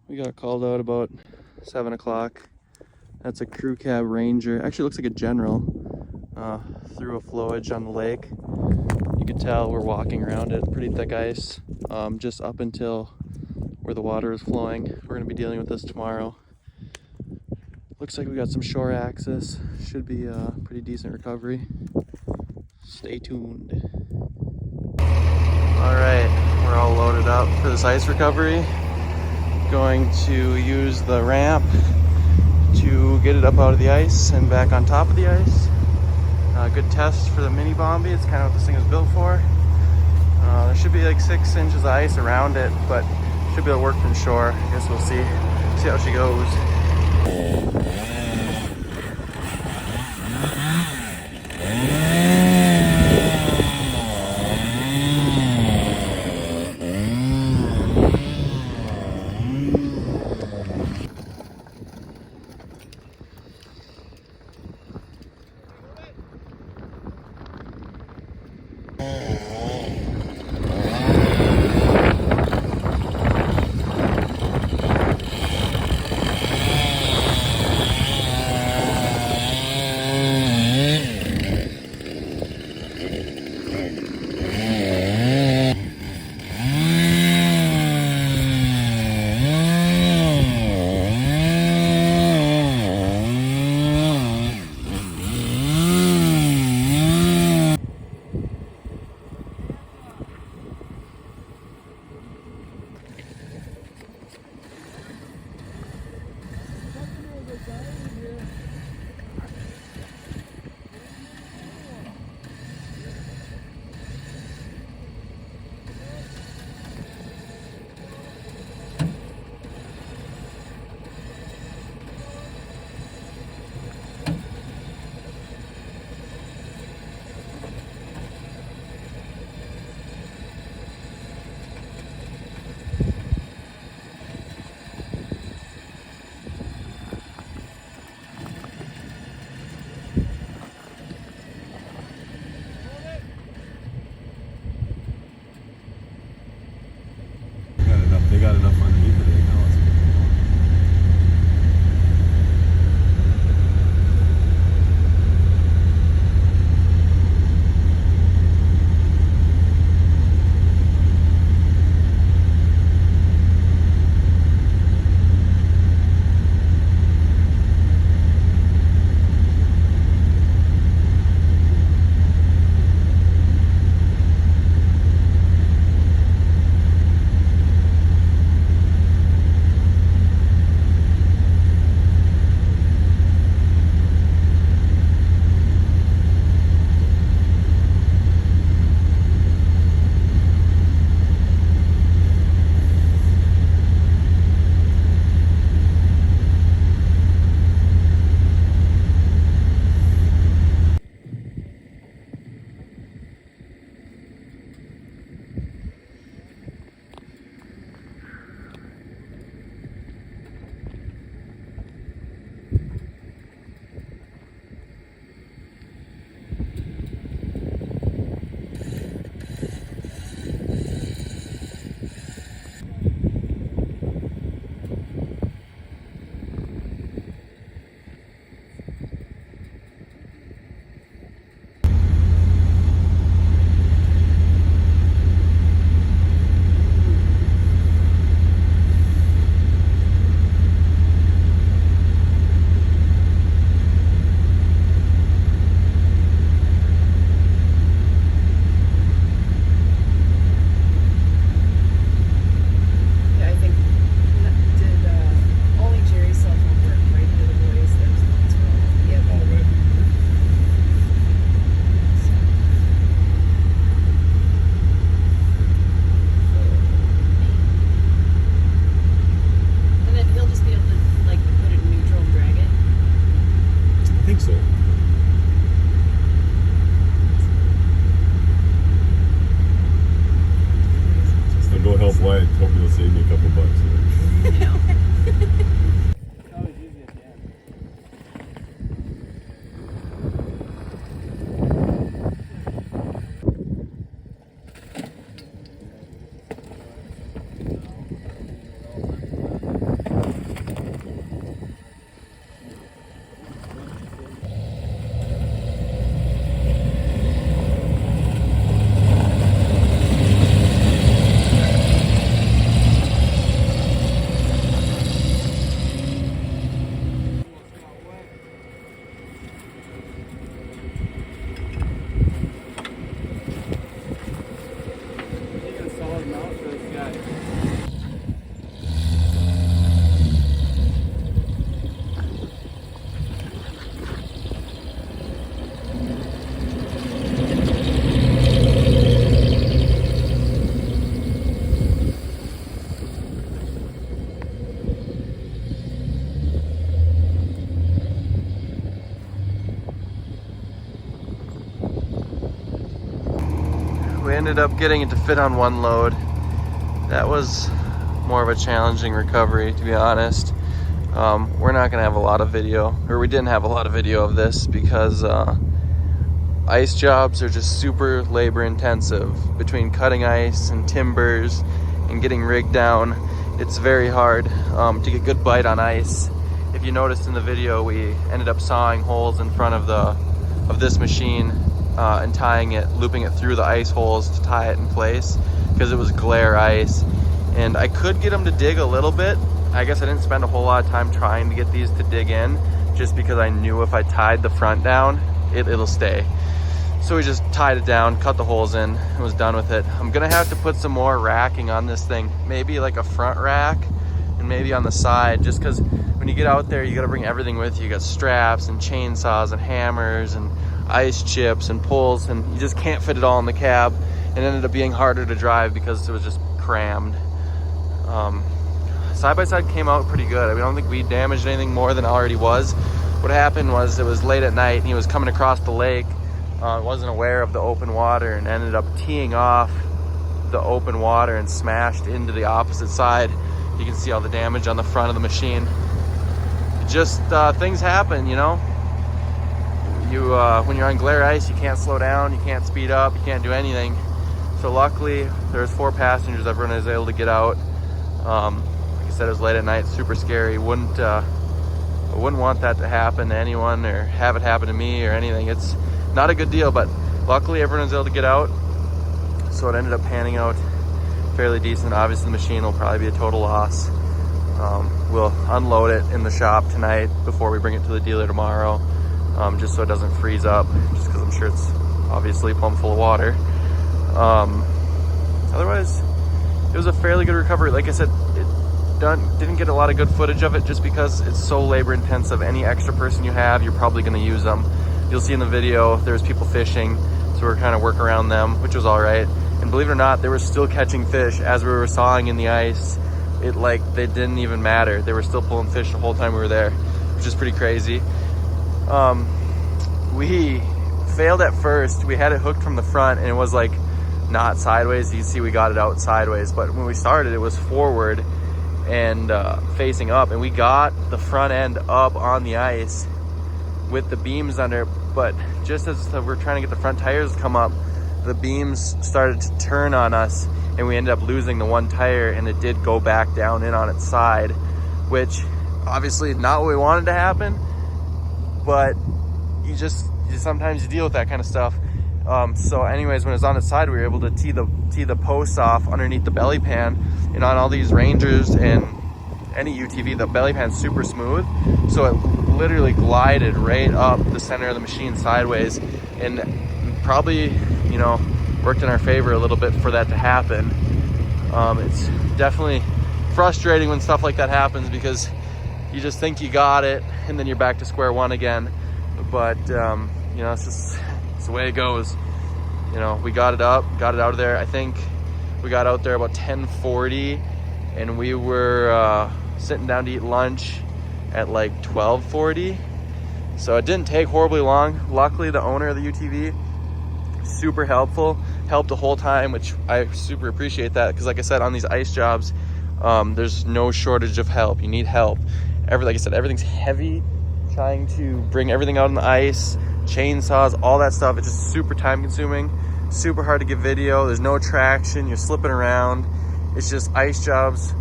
We got called out about 7 o'clock. That's a crew cab ranger. Actually looks like a general through a flowage on the lake. You can tell we're walking around it. Pretty thick ice, just up until where the water is flowing. We're going to be dealing with this tomorrow. Looks like we got some shore access. Should be a pretty decent recovery. Stay tuned. All right, we're all loaded up for this ice recovery. Going to use the ramp to get it up out of the ice and back on top of the ice. Good test for the mini BOMBI. It's kind of what this thing is built for. There should be like 6 inches of ice around it, but should be able to work from shore. I guess we'll see how she goes. ended up getting it to fit on one load. That was more of a challenging recovery, to be honest. We're not gonna have a lot of video, or we didn't have a lot of video of this because ice jobs are just super labor intensive. Between cutting ice and timbers and getting rigged down, it's very hard to get good bite on ice. If you noticed in the video, we ended up sawing holes in front of this machine and tying it, looping it through the ice holes to tie it in place because it was glare ice. And I could get them to dig a little bit. I guess I didn't spend a whole lot of time trying to get these to dig in, just because I knew if I tied the front down, it'll stay. So we just tied it down, cut the holes in, and was done with it. I'm gonna have to put some more racking on this thing, maybe like a front rack and maybe on the side, just because when you get out there, you gotta bring everything with you. You got straps and chainsaws and hammers and ice chips and pulls, and you just can't fit it all in the cab. It ended up being harder to drive because it was just crammed. Side-by-side came out pretty good. I mean, I don't think we damaged anything more than it already was. What happened was it was late at night and he was coming across the lake. Wasn't aware of the open water and ended up teeing off the open water and smashed into the opposite side. You can see all the damage on the front of the machine. Just things happen, you know. When you're on glare ice, you can't slow down, you can't speed up, you can't do anything. So luckily, there's 4 passengers. Everyone was able to get out. Like I said, it was late at night, super scary. I wouldn't want that to happen to anyone or have it happen to me or anything. It's not a good deal, but luckily everyone was able to get out. So it ended up panning out fairly decent. Obviously the machine will probably be a total loss. We'll unload it in the shop tonight before we bring it to the dealer tomorrow, just so it doesn't freeze up, just because I'm sure it's obviously pumped full of water. Otherwise, it was a fairly good recovery. Like I said, didn't get a lot of good footage of it just because it's so labor intensive. Any extra person you have, you're probably going to use them. You'll see in the video there's people fishing, so we're kind of work around them, which was all right. And believe it or not, they were still catching fish as we were sawing in the ice. They didn't even matter. They were still pulling fish the whole time we were there, which is pretty crazy. We failed at first. We had it hooked from the front and it was like not sideways. You can see we got it out sideways, but when we started it was forward and facing up, and we got the front end up on the ice with the beams under. But just as we're trying to get the front tires to come up, the beams started to turn on us and we ended up losing the one tire, and it did go back down in on its side, which obviously not what we wanted to happen, but you sometimes you deal with that kind of stuff. So anyways, when it was on its side, we were able to tee the posts off underneath the belly pan. And on all these Rangers and any UTV, the belly pan's super smooth, so it literally glided right up the center of the machine sideways, and probably, you know, worked in our favor a little bit for that to happen. It's definitely frustrating when stuff like that happens because you just think you got it and then you're back to square one again. But you know, it's the way it goes. You know, we got it out of there. I think we got out there about 10:40, and we were sitting down to eat lunch at like 12:40. So it didn't take horribly long. Luckily, the owner of the UTV, super helpful, helped the whole time, which I super appreciate that, because like I said, on these ice jobs, there's no shortage of help. You need help. Like I said, everything's heavy. Trying to bring everything out on the ice, chainsaws, all that stuff, it's just super time consuming, super hard to get video. There's no traction, you're slipping around. It's just, ice jobs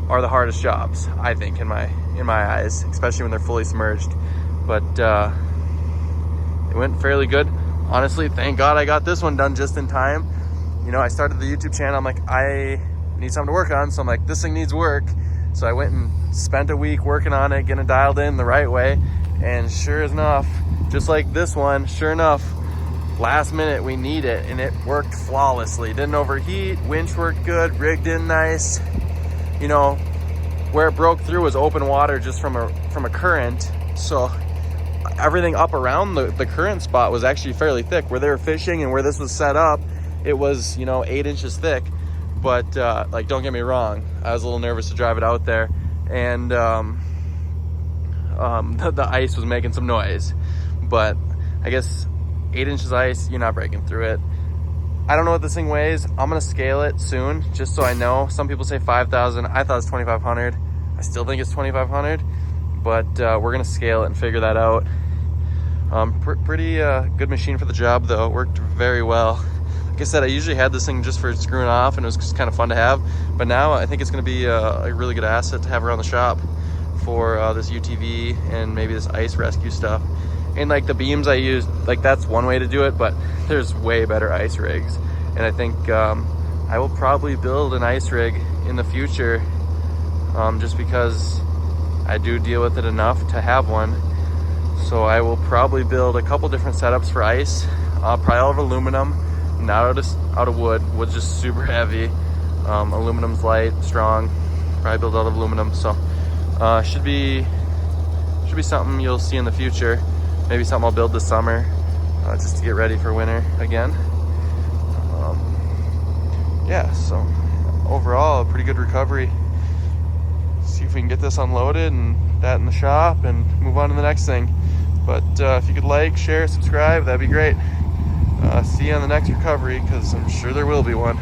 are the hardest jobs, I think, in my eyes, especially when they're fully submerged. But it went fairly good. Honestly, thank God I got this one done just in time. You know, I started the YouTube channel, I'm like, I need something to work on, so I'm like, this thing needs work. So I went and spent a week working on it, getting it dialed in the right way. And sure enough, just like this one, sure enough, last minute we need it, and it worked flawlessly. Didn't overheat, winch worked good, rigged in nice. You know, where it broke through was open water just from a current. So everything up around the current spot was actually fairly thick. Where they were fishing and where this was set up, it was, you know, 8 inches thick. But like, don't get me wrong, I was a little nervous to drive it out there, and the ice was making some noise. But I guess 8 inches ice, you're not breaking through it. I don't know what this thing weighs. I'm gonna scale it soon, just so I know. Some people say 5,000. I thought it's 2,500. I still think it's 2,500, but we're gonna scale it and figure that out. Pretty good machine for the job though. It worked very well. Like I said, I usually had this thing just for screwing off, and it was just kind of fun to have. But now I think it's gonna be a really good asset to have around the shop for this UTV and maybe this ice rescue stuff. And like the beams I use, like that's one way to do it, but there's way better ice rigs. And I think I will probably build an ice rig in the future, just because I do deal with it enough to have one. So I will probably build a couple different setups for ice, probably out of aluminum, not out of wood. Wood's just super heavy. Aluminum's light, strong. Probably build out of aluminum. So should be something you'll see in the future. Maybe something I'll build this summer, just to get ready for winter again. Yeah, so overall, a pretty good recovery. See if we can get this unloaded and that in the shop and move on to the next thing. But if you could like, share, subscribe, that'd be great. See you on the next recovery, because I'm sure there will be one.